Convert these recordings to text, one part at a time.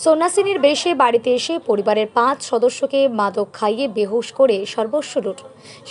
সন্ন্যাসিনীর বেশে বাড়িতে এসে পরিবারের 5 সদস্যকে মাদক খাইয়ে বেহুশ করে সর্বস্ব লুট।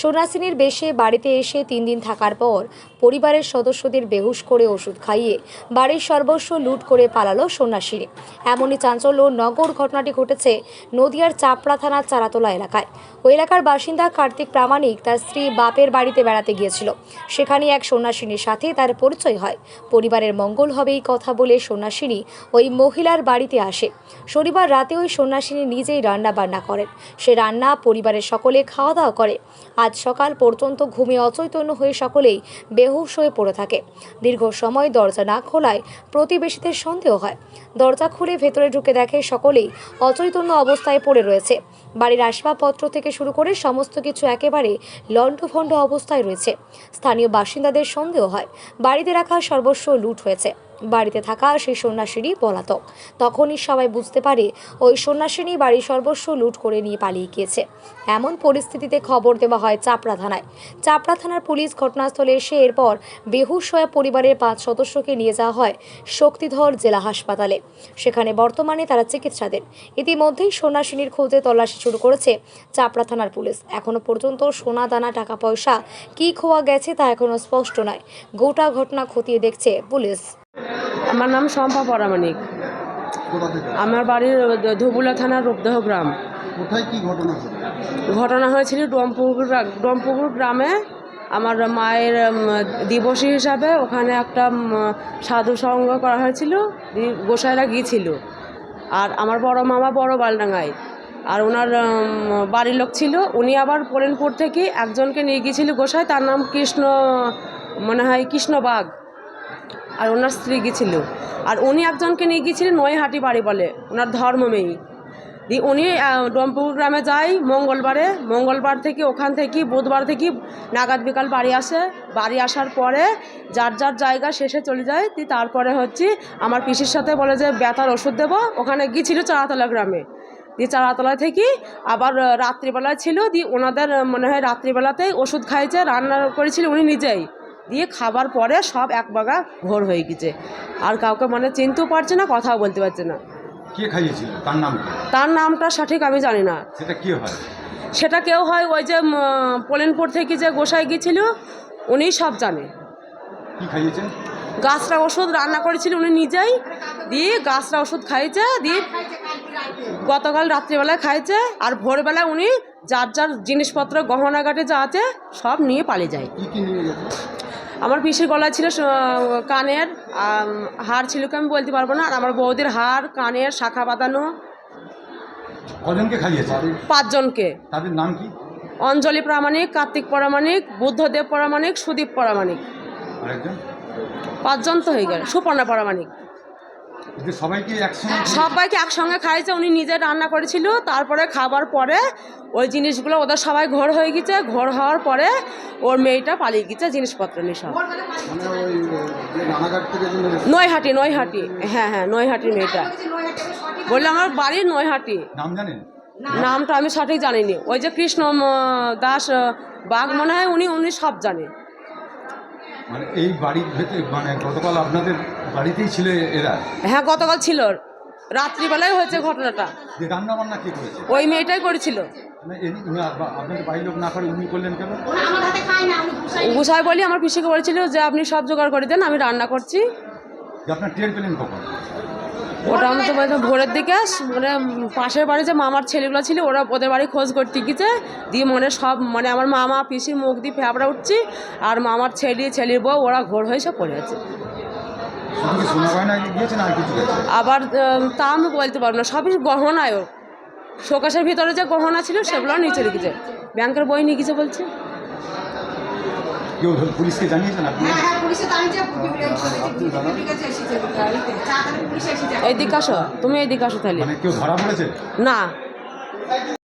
সন্ন্যাসিনীর বেশে বাড়িতে এসে 3 দিন থাকার পর পরিবারের সদস্যদের বেহুশ করে ওষুধ খাইয়ে বাড়ির সর্বস্ব লুট করে পালালো সন্ন্যাসিনী। এমনই চাঞ্চল্য নগর ঘটনাটি ঘটেছে নদিয়ার চাপড়া থানার চারাতলা এলাকায়। ওই এলাকার বাসিন্দা কার্তিক প্রামাণিক তার স্ত্রী বাপের বাড়িতে বেড়াতে গিয়েছিল। সেখানে এক সন্ন্যাসিনীর সাথে তার পরিচয় হয়। পরিবারের মঙ্গল হবে এই কথা বলে সন্ন্যাসিনী ওই মহিলার বাড়িতে আসে। শনিবার রাতে ওই সন্ন্যাসিনী নিজেই রান্না বান্না করেন। সে রান্না পরিবারের সকলে খাওয়া দাওয়া করে। আজ সকাল পর্যন্ত ঘুমে অচৈতন্য হয়ে সকলেই বেহুশ হয়ে পড়ে থাকে। দীর্ঘ সময় দরজা না খোলায় প্রতিবেশীদের সন্দেহ হয়। দরজা খুলে ভেতরে ঢুকে দেখে সকলেই অচৈতন্য অবস্থায় পড়ে রয়েছে। বাড়ির আসবাবপত্র থেকে শুরু করে সমস্ত কিছু একেবারে লণ্ডভণ্ড অবস্থায় রয়েছে। স্থানীয় বাসিন্দাদের সন্দেহ হয় বাড়িতে রাখা সর্বস্ব লুট হয়েছে। বাড়িতে থাকা সেই সন্ন্যাসিনী পলাতক। তখনই সবাই বুঝতে পারে ওই সন্ন্যাসিনী বাড়ির সর্বস্ব লুট করে নিয়ে পালিয়ে গিয়েছে। এমন পরিস্থিতিতে খবর দেওয়া হয় চাপড়া থানায়। চাপড়া থানার পুলিশ ঘটনাস্থলে এসে এরপর বেহুশ হয়ে পরিবারের 5 সদস্যকে নিয়ে যাওয়া হয় শক্তিধর জেলা হাসপাতালে। সেখানে বর্তমানে তারা চিকিৎসাধীন। ইতিমধ্যেই সন্ন্যাসিনীর খোঁজে তল্লাশি শুরু করেছে চাপড়া থানার পুলিশ। এখনো পর্যন্ত সোনা দানা টাকা পয়সা কি খোয়া গেছে তা এখনো স্পষ্ট নয়। গোটা ঘটনা খতিয়ে দেখছে পুলিশ। আমার নাম শম্পা পরামানিক। আমার বাড়ির ধবুলা থানার রূপদহ গ্রাম। কোথায় কি ঘটনা হলো? ঘটনা হয়েছিল ডমপুকুর গ্রামে। আমার মায়ের দিবসী হিসাবে ওখানে একটা সাধু সঙ্গ করা হয়েছিল। গোসাইরা গিয়েছিল। আর আমার বড় মামা বড় বালডাঙ্গায়। আর ওনার বাড়ির লোক ছিল। উনি আবার পোলেনপুর থেকে একজনকে নিয়ে গিয়েছিল গোসাই, তার নাম কৃষ্ণ, মনে হয় কৃষ্ণবাগ। আর ওনার স্ত্রী গিয়েছিল। আর উনি একজনকে নিয়ে গিয়েছিলেন নৈহাটি বাড়ি বলে, ওনার ধর্মমেয়ী। দিয়ে উনি ডমপুকুর গ্রামে যায় মঙ্গলবার থেকে ওখান থেকে বুধবার থেকে নাগাদ বিকাল বাড়ি আসে। বাড়ি আসার পরে যার যার জায়গা শেষে চলে যায়। দিয়ে তারপরে আমার পিসির সাথে বলে যে ব্যথার ওষুধ দেবো। ওখানে গিয়েছিল চারাতলা গ্রামে। দিয়ে চারাতলা থেকে আবার রাত্রিবেলায় ছিল। দিয়ে ওনাদের মনে হয় রাত্রিবেলাতেই ওষুধ খাইছে, রান্না করেছিল উনি নিজেই। দিয়ে খাবার পরে সব এক বাগা ঘোর হয়ে গেছে। আর কাউকে চিনতেও পারছে না, কথাও বলতে পারছে না। কে খাইয়েছিল? তার নাম কি? তার নামটা সঠিক আমি জানি না। সেটা কি হয়? সেটা কেউ হয় ওই যে পোলেনপুর থেকে যে গোসাই গিয়েছিল উনি সব জানে। কি খাইয়েছেন? গাছরা ওষুধ রান্না করেছিল উনি নিজেই। দিয়ে গাছরা ওষুধ খাইছে। দিয়ে গতকাল রাত্রিবেলায় খাইছে। আর ভোরবেলায় উনি যার যার জিনিসপত্র গহনাঘাটে যা আছে সব নিয়ে পালিয়ে যায়। কি কি নিয়ে গেছে? আমার পিসির গলায় ছিল কানের হার ছিল, কি আমি বলতে পারবো না। আর আমার বৌদির হার, কানের শাখা বাঁধানো। কজনকে খাইয়েছে? 5 জনকে। তাদের নাম কি? অঞ্জলি প্রামাণিক, কার্তিক পরামাণিক, বুদ্ধদেব পরামাণিক, সুদীপ পরামাণিক। আরেকজন? 5 জন তো হয়ে গেল। সুপর্ণা পরামাণিক। এদের সবাইকে একসঙ্গে খাইছে। উনি নিজে রান্না করেছিল। তারপরে খাবার পরে ওই জিনিসগুলো ওদের সবাই ঘোর হয়ে গেছে। ঘোর হওয়ার পরে ওর মেয়েটা পালিয়ে গেছে জিনিসপত্র নিয়ে সব। নৈহাটি। হ্যাঁ, নৈহাটির মেয়েটা। বললে আমার বাড়ির নৈহাটি। নাম জানেন? নামটা আমি সঠিক জানিনি। ওই যে কৃষ্ণ দাস বাঘ মনে হয়, উনি সব জানে। এই বাড়ির ভেতরে গতকাল আপনাদের বাড়িতেই ছিল এরা? হ্যাঁ, গতকাল ছিল। রাত্রিবেলায় হয়েছে ঘটনাটা। রান্না বান্না কে করেছে? ওই মেয়েটাই করেছিল। আপনাদের বাড়ির লোক না করে উনি করলেন কেন? গুসাই বলি আমার পিসিকে বলেছিল যে আপনি সব জোগাড় করে দেন, আমি রান্না করছি। আপনার টের পেলেন কখন? ওটা আমি তো ভোরের দিকে পাশের বাড়ি যে মামার ছেলেগুলো ছিল ওরা ওদের বাড়ি খোঁজ করতে গিয়েছে। দিয়ে সব আমার মামা পিসির মুখ দিয়ে ফেবড়া উঠছি। আর মামার ছেলের বউ ওরা ঘোর হয়ে সব পড়ে আছে। আবার তা আমি বলতে পারবো না। সবই গহনায় শোকেসের ভিতরে যে গহনা ছিল সেগুলো নিচে রেখেছে। ব্যাংকের বই নিয়ে গেছে বলছে। পুলিশকে জানিয়েছেন আপনি? এইদিকে আসো, তুমি এইদিকে আসো তাহলে। কেউ ধরা পড়েছে? না।